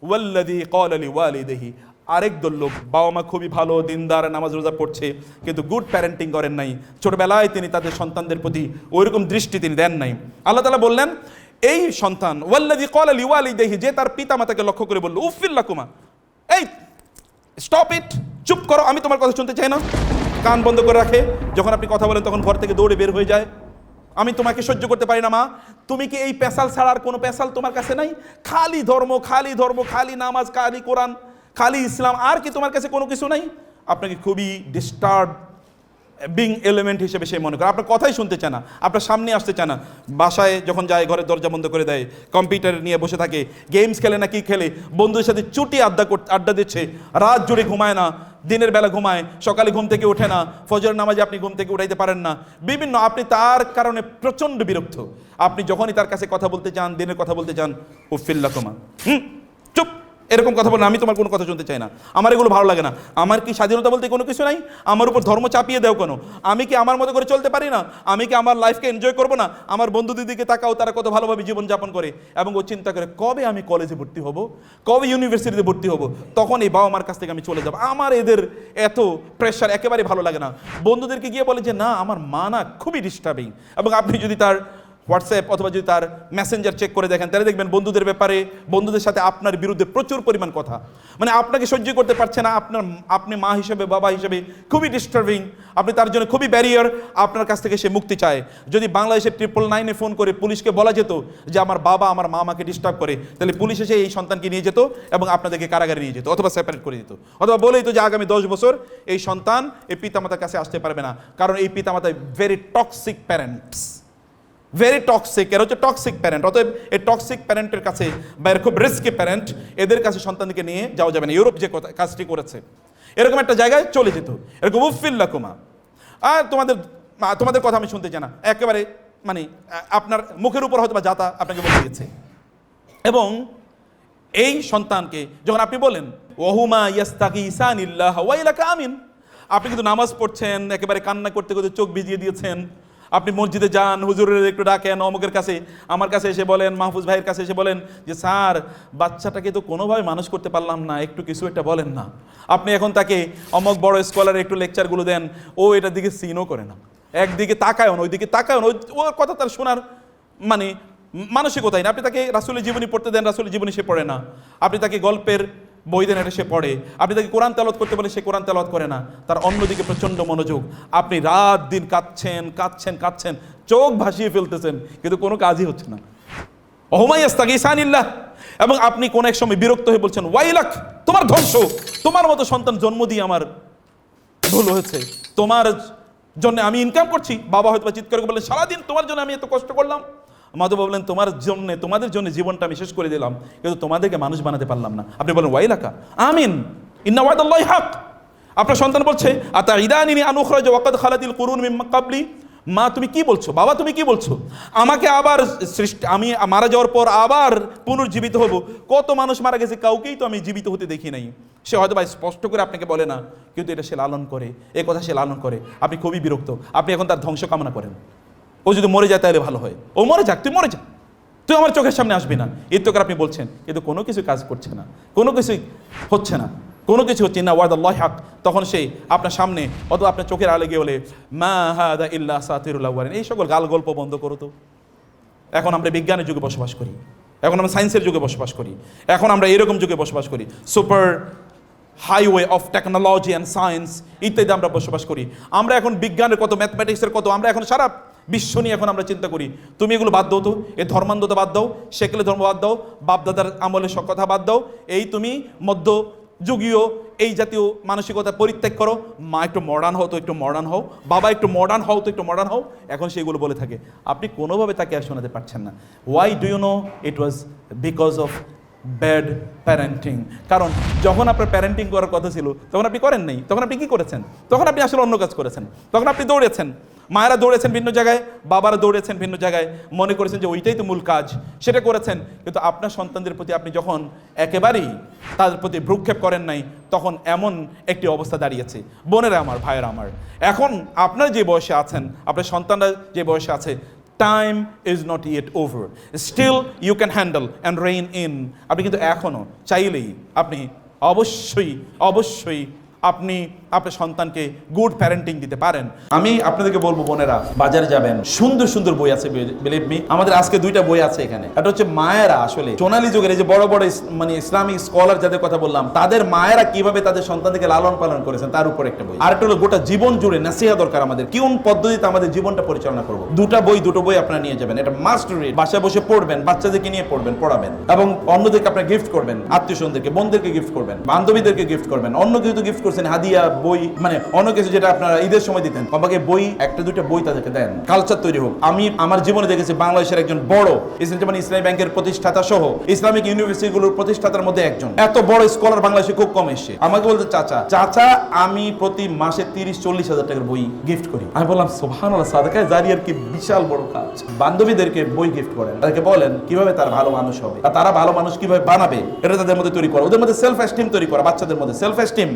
ওয়াল্লাযী ক্বালা লিওয়ালিদিহি, আরেক দল লোক বাবা মা খুবই ভালো, দিনদার, নামাজ রোজা পড়ছে, কিন্তু গুড প্যারেন্টিং করেন নাই, ছোটবেলায় তিনি তাদের সন্তানদের প্রতি ওইরকম দৃষ্টি তিনি দেন নাই। আল্লাহ তাআলা বললেন এই সন্তান ওয়াল্লাযী ক্বালা লিওয়ালিদিহি, যে তার পিতা মাতাকে লক্ষ্য করে বলল উফিল লাকুমা, এই স্টপ ইট, চুপ করো, আমি তোমার কথা শুনতে চাই না, কান বন্ধ করে রাখে, যখন আপনি কথা বলেন তখন ঘর থেকে দৌড়ে বের হয়ে যায়, আমি তোমাকে সহ্য করতে পারি না মা। তুমি কি এই পেশাল ছাড়ার কোনো পেশাল তোমার কাছে নাই? খালি ধর্ম, খালি ধর্ম, খালি নামাজ, খালি কোরআন, খালি ইসলাম, আর কি তোমার কাছে কোনো কিছু নাই? আপনাকে খুবই ডিস্টার্বিং এলিমেন্ট হিসেবে সে মনে করে, আপনার কথাই শুনতে চায় না, আপনার সামনে আসতে চায় না, বাসায় যখন যায় ঘরের দরজা বন্ধ করে দেয়, কম্পিউটার নিয়ে বসে থাকে, গেমস খেলে না কি খেলে, বন্ধুদের সাথে চুটি আড্ডা দিচ্ছে, রাত জুড়ে ঘুমায় না, দিনের বেলা ঘুমায়, সকালে ঘুম থেকে ওঠে না, ফজর নামাজে আপনি ঘুম থেকে উঠাইতে পারেন না, বিভিন্ন, আপনি তার কারণে প্রচণ্ড বিরক্ত। আপনি যখনই তার কাছে কথা বলতে চান, দিনের কথা বলতে চান, উফিল লাকুমা, চুপ, এরকম কথা বলেন, আমি তোমার কোনো কথা শুনতে চাই না, আমার এগুলো ভালো লাগে না। আমার কি স্বাধীনতা বলতে কোনো কিছু নাই? আমার উপর ধর্ম চাপিয়ে দেও কেন? আমি কি আমার মতো করে চলতে পারি না? আমি কি আমার লাইফকে এনজয় করবো না? আমার বন্ধুদের দিকে তাকাও, তারা কত ভালোভাবে জীবনযাপন করে, এবং ও চিন্তা করে কবে আমি কলেজে ভর্তি হব, কবে ইউনিভার্সিটিতে ভর্তি হব, তখন এই বাবা মার কাছ থেকে আমি চলে যাব। আমার এদের এত প্রেশার একেবারে ভালো লাগে না। বন্ধুদেরকে গিয়ে বলে যে না, আমার মা না খুবই ডিস্টার্বিং, এবং আপনি যদি তার হোয়াটসঅ্যাপ অথবা যদি তার মেসেঞ্জার চেক করে দেখেন, তাহলে দেখবেন বন্ধুদের ব্যাপারে, বন্ধুদের সাথে আপনার বিরুদ্ধে প্রচুর পরিমাণ কথা, মানে আপনাকে সহ্য করতে পারছে না, আপনি মা হিসেবে, বাবা হিসেবে খুবই ডিস্টার্বিং, আপনি তার জন্য খুবই ব্যারিয়ার, আপনার কাছ থেকে সে মুক্তি চায়। যদি বাংলাদেশে 999-এ ফোন করে পুলিশকে বলা যেত যে আমার বাবা আমার মা আমাকে ডিস্টার্ব করে, তাহলে পুলিশ এসে এই সন্তানকে নিয়ে যেত এবং আপনাদেরকে কারাগারে নিয়ে যেত, অথবা সেপারেট করে দিত, অথবা বলে দিত যে আগামী 10 বছর এই সন্তান এই পিতামাতার কাছে আসতে পারবে না, কারণ এই পিতামাতা very toxic parents, very toxic, এরা হচ্ছে টক্সিক প্যারেন্ট। অতএব এই টক্সিক প্যারেন্টের কাছে বা এর খুব রিস্কি প্যারেন্ট, এদের কাছে সন্তানকে নিয়ে যাওয়া যাবে না। ইউরোপ যে কাজটি করেছে, এরকম একটা জায়গায় চলে যেত, এরকম উফিল লাকুমা, আর তোমাদের কথা আমি শুনতে চাই না, একেবারে মানে আপনার মুখের উপর হয়তো বা যাতা আপনাকে বলে দিয়েছে। এবং এই সন্তানকে যখন আপনি বলেন ওহুমা ইয়াস্তাগীসানিল্লাহ ওয়াইলাকা আমিন, আপনি কিন্তু নামাজ পড়ছেন, একেবারে কান্না করতে করতে চোখ ভিজিয়ে দিয়েছেন, আপনি মসজিদে যান, হুজুরের একটু ডাকেন, অমুকের কাছে, আমার কাছে এসে বলেন, মাহফুজ ভাইয়ের কাছে এসে বলেন যে স্যার বাচ্চাটাকে তো কোনোভাবে মানুষ করতে পারলাম না, একটু কিছু একটা বলেন না। আপনি এখন তাকে অমুক বড় স্কলার একটু লেকচারগুলো দেন, ও এটার দিকে সিনও করে না, একদিকে তাকায় না, ওইদিকে তাকায় না, ওর কথা তার শোনার মানে মানসিকতাই না। আপনি তাকে রাসূলের জীবনী পড়তে দেন, রাসূলের জীবনী সে পড়ে না। আপনি তাকে গল্পের বই দেন, এটা সে পড়ে। আপনি তাকে কোরআন তেলাওয়াত করতে বলে, সে কোরআন তেলাওয়াত করে না, তার অন্যদিকে প্রচণ্ড মনোযোগ। আপনি রাত দিন কাঁদছেন, চোখ ভাসিয়ে ফেলতেছেন, কিন্তু কোনো কাজই হচ্ছে না। ওহুমা ইয়াস্তাগীসানিল্লাহ, এবং আপনি কোন এক সময় বিরক্ত হয়ে বলছেন ওয়াইলাক, তোমার ধ্বংস, তোমার মতো সন্তান জন্ম দিয়ে আমার ভুল হয়েছে, তোমার জন্য আমি ইনকাম করছি। বাবা হয়তো চিৎকার করে বললেন সারাদিন তোমার জন্য আমি এত কষ্ট করলাম। মাধব বললেন তোমাদের জন্য জীবনটা আমি শেষ করে দিলাম, কিন্তু তোমাদেরকে মানুষ বানাতে পারলাম না। আপনি বলেন ওয়াইলাকা আমিন ইন্না ওয়াদাল্লাহি হক। আপনার সন্তান বলছে আতাইদানি আন উখরাজ ওয়াকাদ খালাতিল কুরুন মিন ক্বাবলি, মা তুমি কি বলছো, বাবা তুমি কি বলছো, আমাকে আবার আমি মারা যাওয়ার পর আবার পুনর্জীবিত হব? কত মানুষ মারা গেছে, কাউকেই তো আমি জীবিত হতে দেখি নাই। সে হয়তো বা স্পষ্ট করে আপনাকে বলে না, কিন্তু এটা সে লালন করে, এই কথা সে লালন করে। আপনি খুবই বিরক্ত, আপনি এখন তার ধ্বংস কামনা করেন। ও যদি মরে যায় তাহলে ভালো হয়, ও মরে যাক, তুই মরে যা, তুই আমার চোখের সামনে আসবি না, এই তো আপনি বলছেন, কিন্তু কোনো কিছু কাজ করছে না, কোনো কিছুই হচ্ছে না, কোনো কিছু হচ্ছে না। ওয়াদাল্লাহি হক, তখন সে আপনার সামনে অথবা আপনার চোখের আলে গিয়ে বলে মা হাদা ইল্লা আসাতিরুল আউয়ালিন, এই সকল গাল গল্প বন্ধ করো তো। এখন আমরা বিজ্ঞানের যুগে বসবাস করি, এখন আমরা সায়েন্সের যুগে বসবাস করি, এখন আমরা এরকম যুগে বসবাস করি, super highway of technology and science ইত্যাদি আমরা বসবাস করি। আমরা এখন বিজ্ঞানের কত, ম্যাথমেটিক্সের কত, আমরা এখন সারা বিশ্ব নিয়ে এখন আমরা চিন্তা করি। তুমি এগুলো বাদ দাও তো, এই ধর্মান্ধতা বাদ দাও, সেকেলে ধর্ম বাদ দাও, বাপদাদার আমলের সব কথা বাদ দাও, এই তুমি মধ্যযুগীয় এই জাতীয় মানসিকতা পরিত্যাগ করো। মা একটু মডার্ন হও তো একটু মডার্ন হও, বাবা একটু মডার্ন হও তো একটু মডার্ন হও, এখন সেগুলো বলে থাকে। আপনি কোনোভাবে তাকে আর শোনাতে পারছেন না। Why do you know? It was because of bad parenting. কারণ যখন আপনার প্যারেন্টিং করার কথা ছিল তখন আপনি করেন নাই, তখন আপনি কি করেছেন? তখন আপনি আসলে অন্য কাজ করেছেন, তখন আপনি দৌড়েছেন, মায়েরা দৌড়েছেন ভিন্ন জায়গায়, বাবারা দৌড়েছেন ভিন্ন জায়গায়, মনে করেছেন যে ওইটাই তো মূল কাজ, সেটা করেছেন। কিন্তু আপনার সন্তানদের প্রতি আপনি যখন একেবারেই তাদের প্রতি ভ্রুক্ষেপ করেন নাই, তখন এমন একটি অবস্থা দাঁড়িয়েছে। বোনেরা আমার, ভাইয়েরা আমার, এখন আপনারা যে বয়সে আছেন, আপনার সন্তানরা যে বয়সে আছে, time is not yet over, still you can handle and rein in. আপনি কিন্তু এখনও চাইলেই আপনি অবশ্যই আপনি আপনার সন্তানকে গুড প্যারেন্টিং দিতে পারেন। আমি আপনাদেরকে বলবো বোনেরা, বাজারে যাবেন, সুন্দর সুন্দর বই আছে, বিলিভ মি। আমাদের আজকে 2টা বই আছে এখানে। এটা হচ্ছে মায়েরা আসলে সোনালী যুগের এই যে বড় বড় মানে ইসলামিক স্কলার যাদের কথা বললাম, তাদের মায়েরা কিভাবে তাদের সন্তানকে লালন পালন করেছেন তার উপর একটা বই। আরেকটা হলো গোটা জীবন জুড়ে নাসিহা দরকার আমাদের, কোন পদ্ধতিতে আমাদের জীবনটা পরিচালনা করবো। দুটো বই আপনারা নিয়ে যাবেন, এটা মাস্ট রিড। বাসায় বসে পড়বেন, বাচ্চাদেরকে নিয়ে পড়বেন, পড়াবেন, এবং অন্যদেরকে আপনারা গিফট করবেন, আত্মীয় স্বজনদেরকে, বোনদেরকে গিফট করবেন, বান্ধবীদেরকে গিফট করবেন। অন্য কিছু গিফট করছেন, হাদিয়া, বই, মানে অন্য কিছু যেটা আপনারা ঈদের সময় দিতেন, বাবাকে বই, 1-2টা বই তাদেরকে দেন, কালচার তৈরি হোক। আমি আমার জীবনে দেখেছি বাংলাদেশের একজন বড় ইসলামী ব্যাংকের প্রতিষ্ঠাতা সহ ইসলামিক ইউনিভার্সিটিগুলোর প্রতিষ্ঠাতার মধ্যে একজন, এত বড় স্কলার বাংলাদেশে খুব কম এসে আমাকে বলতে, চাচা আমি প্রতি মাসে 30-40 হাজার টাকার বই গিফট করি। আমি বললাম সুবহানাল্লাহ, সাদাকায়ে জারিয়ার কি বিশাল বড় কাজ। বান্ধবীদেরকে বই গিফট করেন, তাদেরকে বলেন কিভাবে তারা ভালো মানুষ হবে, আর তারা ভালো মানুষ কিভাবে বানাবে, এটা তাদের মধ্যে তৈরি করা, ওদের মধ্যে সেলফ এস্টিম তৈরি করা, বাচ্চাদের মধ্যে সেলফ এস্টিম।